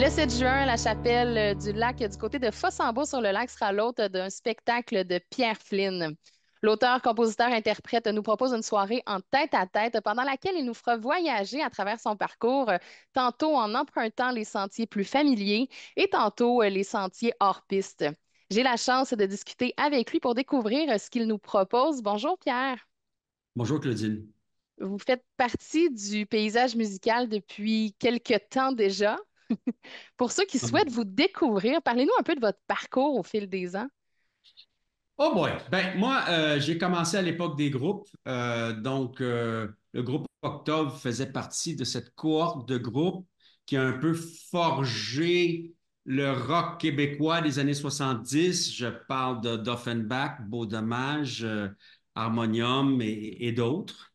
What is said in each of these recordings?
Le 7 juin, la chapelle du lac du côté de Fossambeau-sur-le-Lac sera l'hôte d'un spectacle de Pierre Flynn. L'auteur, compositeur, interprète nous propose une soirée en tête-à-tête pendant laquelle il nous fera voyager à travers son parcours, tantôt en empruntant les sentiers plus familiers et tantôt les sentiers hors piste. J'ai la chance de discuter avec lui pour découvrir ce qu'il nous propose. Bonjour Pierre. Bonjour Claudine. Vous faites partie du paysage musical depuis quelque temps déjà. Pour ceux qui souhaitent vous découvrir, parlez-nous un peu de votre parcours au fil des ans. Oh boy! Ben moi, j'ai commencé à l'époque des groupes. Le groupe Octobre faisait partie de cette cohorte de groupes qui a un peu forgé le rock québécois des années 70. Je parle de d'Offenbach, Beau Dommage, Harmonium et d'autres.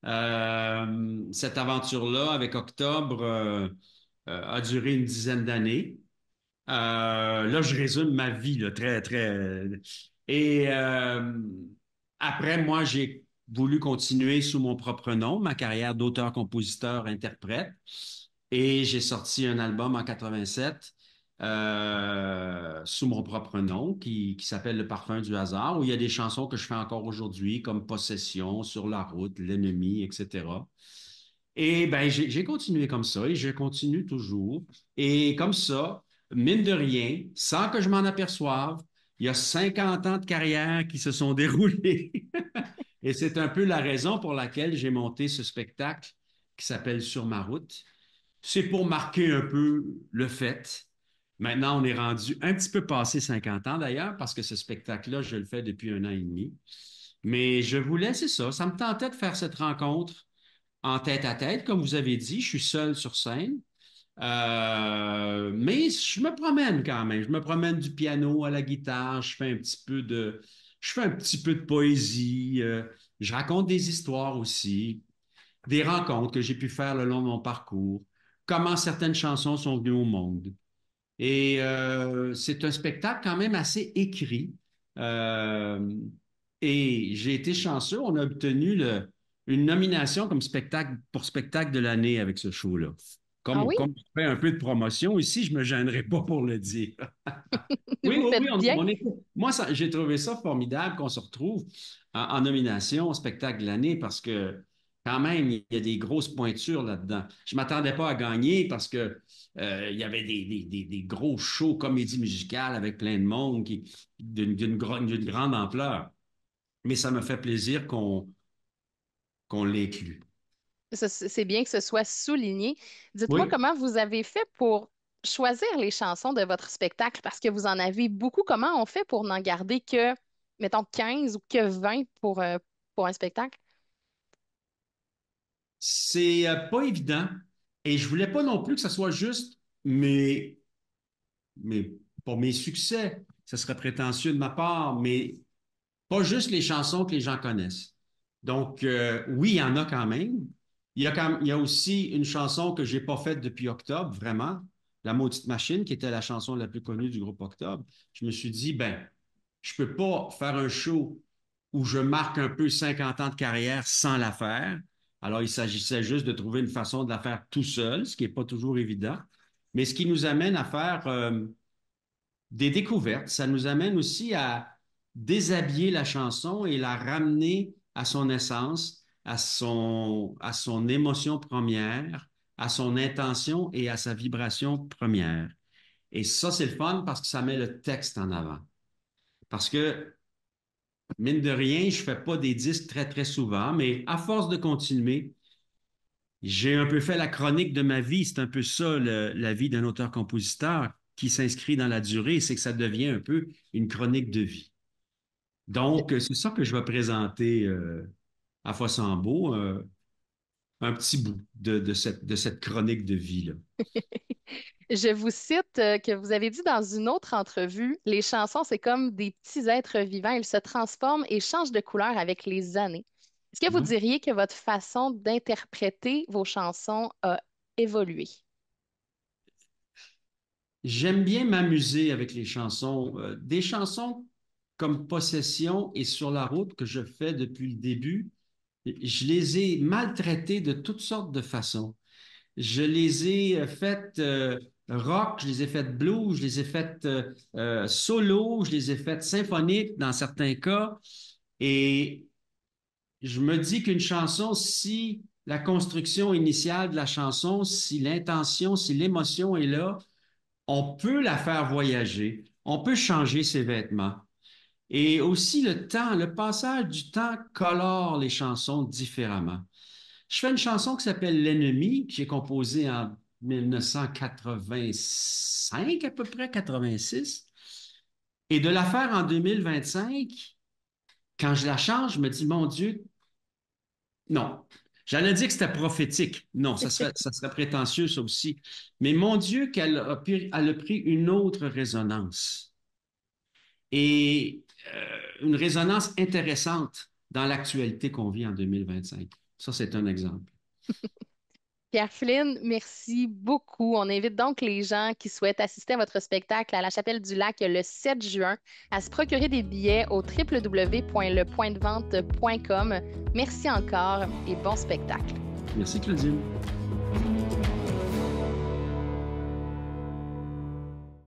Cette aventure-là avec Octobre a duré une dizaine d'années. Là, je résume ma vie, là, très, très. Et après, moi, j'ai voulu continuer sous mon propre nom, ma carrière d'auteur, compositeur, interprète. Et j'ai sorti un album en 87 sous mon propre nom qui s'appelle Le Parfum du hasard, où il y a des chansons que je fais encore aujourd'hui, comme Possession, Sur la route, L'ennemi, etc. Et ben, j'ai continué comme ça et je continue toujours. Et comme ça, mine de rien, sans que je m'en aperçoive, il y a 50 ans de carrière qui se sont déroulés. Et c'est un peu la raison pour laquelle j'ai monté ce spectacle qui s'appelle Sur ma route. C'est pour marquer un peu le fait. Maintenant, on est rendu un petit peu passé 50 ans d'ailleurs, parce que ce spectacle-là, je le fais depuis un an et demi. Mais je voulais, c'est ça, ça me tentait de faire cette rencontre en tête à tête, comme vous avez dit, je suis seul sur scène. Mais je me promène quand même. Je me promène du piano à la guitare. Je fais un petit peu de poésie. Je raconte des histoires aussi, des rencontres que j'ai pu faire le long de mon parcours, comment certaines chansons sont venues au monde. Et c'est un spectacle quand même assez écrit. Euh, et j'ai été chanceux. On a obtenu une nomination comme spectacle pour spectacle de l'année avec ce show-là. Ah oui? Comme on fait un peu de promotion ici, je me gênerai pas pour le dire. Oui, Vous oui, oui, faites bien. moi, j'ai trouvé ça formidable qu'on se retrouve en nomination au spectacle de l'année parce que quand même, il y a des grosses pointures là-dedans. Je m'attendais pas à gagner parce que il y avait des gros shows comédie musicale avec plein de monde d'une grande ampleur. Mais ça me fait plaisir qu'on l'inclue. C'est bien que ce soit souligné. Dites-moi Oui. comment vous avez fait pour choisir les chansons de votre spectacle parce que vous en avez beaucoup. Comment on fait pour n'en garder que, mettons, 15 ou que 20 pour un spectacle? C'est pas évident. Et je voulais pas non plus que ça soit juste mais pour mes succès. Ça serait prétentieux de ma part, mais pas juste les chansons que les gens connaissent. Donc, oui, il y en a quand même. Il y a aussi une chanson que j'ai pas faite depuis octobre, vraiment, La Maudite Machine, qui était la chanson la plus connue du groupe Octobre. Je me suis dit, ben, je peux pas faire un show où je marque un peu 50 ans de carrière sans la faire. Alors, il s'agissait juste de trouver une façon de la faire tout seul, ce qui n'est pas toujours évident. Mais ce qui nous amène à faire des découvertes. Ça nous amène aussi à déshabiller la chanson et la ramener à son essence, à son émotion première, à son intention et à sa vibration première. Et ça, c'est le fun parce que ça met le texte en avant. Parce que, mine de rien, je fais pas des disques très, très souvent, mais à force de continuer, j'ai un peu fait la chronique de ma vie. C'est un peu ça, la vie d'un auteur-compositeur qui s'inscrit dans la durée, c'est que ça devient un peu une chronique de vie. Donc, c'est ça que je vais présenter à Fossambeau, un petit bout de cette chronique de vie-là. Je vous cite que vous avez dit dans une autre entrevue, les chansons, c'est comme des petits êtres vivants, ils se transforment et changent de couleur avec les années. Est-ce que vous Ouais. diriez que votre façon d'interpréter vos chansons a évolué? J'aime bien m'amuser avec les chansons. Des chansons comme Possession et Sur la route que je fais depuis le début, je les ai maltraitées de toutes sortes de façons. Je les ai faites rock, je les ai faites blues, je les ai faites solo, je les ai faites symphoniques dans certains cas. Et je me dis qu'une chanson, si la construction initiale de la chanson, si l'intention, si l'émotion est là, on peut la faire voyager, on peut changer ses vêtements. Et aussi le temps, le passage du temps colore les chansons différemment. Je fais une chanson qui s'appelle L'Ennemi, que j'ai composée en 1985 à peu près, 86. Et de la faire en 2025, quand je la chante, je me dis, mon Dieu, non. J'allais dire que c'était prophétique. Non, ça serait prétentieux, ça aussi. Mais mon Dieu, elle a pris une autre résonance. Et une résonance intéressante dans l'actualité qu'on vit en 2025. Ça, c'est un exemple. Pierre Flynn, merci beaucoup. On invite donc les gens qui souhaitent assister à votre spectacle à la Chapelle du Lac le 7 juin à se procurer des billets au www.lepointdevente.com. Merci encore et bon spectacle. Merci, Claudine.